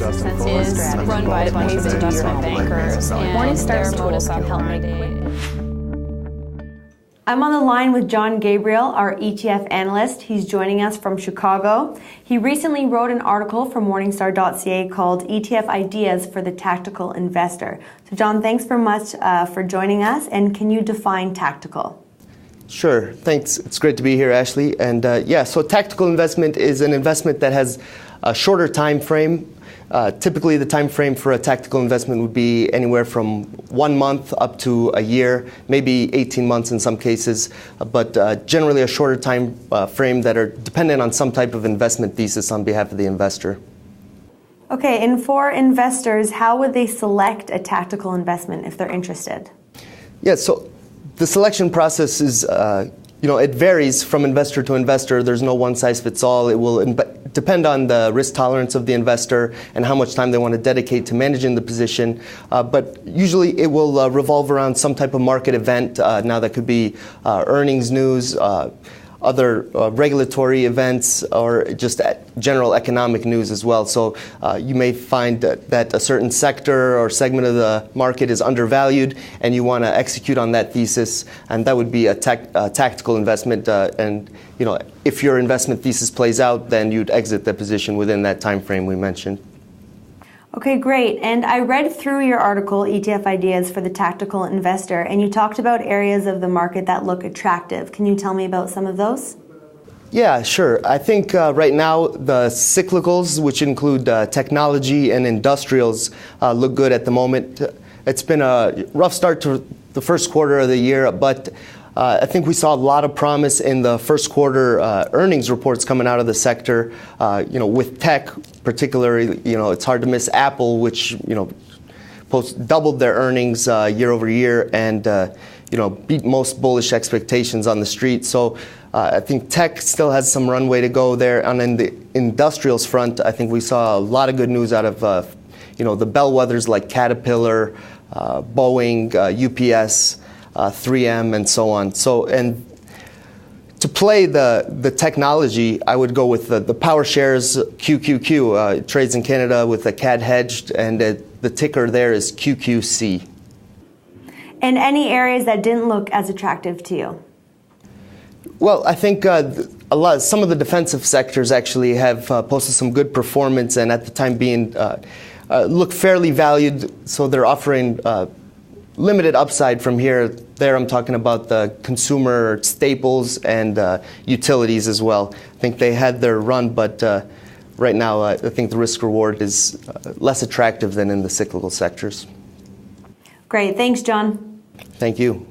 is run by a bunch of investment bankers, and Morningstar's tools help make it. I'm on the line with John Gabriel, our ETF analyst. He's joining us from Chicago. He recently wrote an article for Morningstar.ca called ETF Ideas for the Tactical Investor. So John, thanks very much for joining us. And can you define tactical? Sure, thanks. It's great to be here, Ashley. And so tactical investment is an investment that has a shorter time frame. Typically, the time frame for a tactical investment would be anywhere from 1 month up to a year, maybe 18 months in some cases, but generally a shorter time frame that are dependent on some type of investment thesis on behalf of the investor. Okay, and for investors, how would they select a tactical investment if they're interested? Yeah, so the selection process is it varies from investor to investor. There's no one size fits all. It will depend on the risk tolerance of the investor and how much time they want to dedicate to managing the position. But usually it will revolve around some type of market event. Now that could be earnings news, other regulatory events, or just general economic news as well. So you may find that a certain sector or segment of the market is undervalued, and you want to execute on that thesis, and that would be a tactical investment. And if your investment thesis plays out, then you'd exit the position within that time frame we mentioned. Okay, great. And I read through your article, ETF Ideas for the Tactical Investor, and you talked about areas of the market that look attractive. Can you tell me about some of those? Yeah, sure. I think right now the cyclicals, which include technology and industrials, look good at the moment. It's been a rough start to the first quarter of the year, but I think we saw a lot of promise in the first quarter earnings reports coming out of the sector. With tech, particularly, it's hard to miss Apple, which doubled their earnings year over year and beat most bullish expectations on the street. So I think tech still has some runway to go there. And in the industrials front, I think we saw a lot of good news out of the bellwethers like Caterpillar, Boeing, UPS. 3M and so on. So, and to play the technology, I would go with the Power Shares QQQ. It trades in Canada with a CAD hedged, and the ticker there is QQC. And any areas that didn't look as attractive to you? Well, I think some of the defensive sectors actually have posted some good performance, and at the time being look fairly valued. So they're offering limited upside from here. There I'm talking about the consumer staples and utilities as well. I think they had their run, but right now I think the risk reward is less attractive than in the cyclical sectors. Great. Thanks, John. Thank you.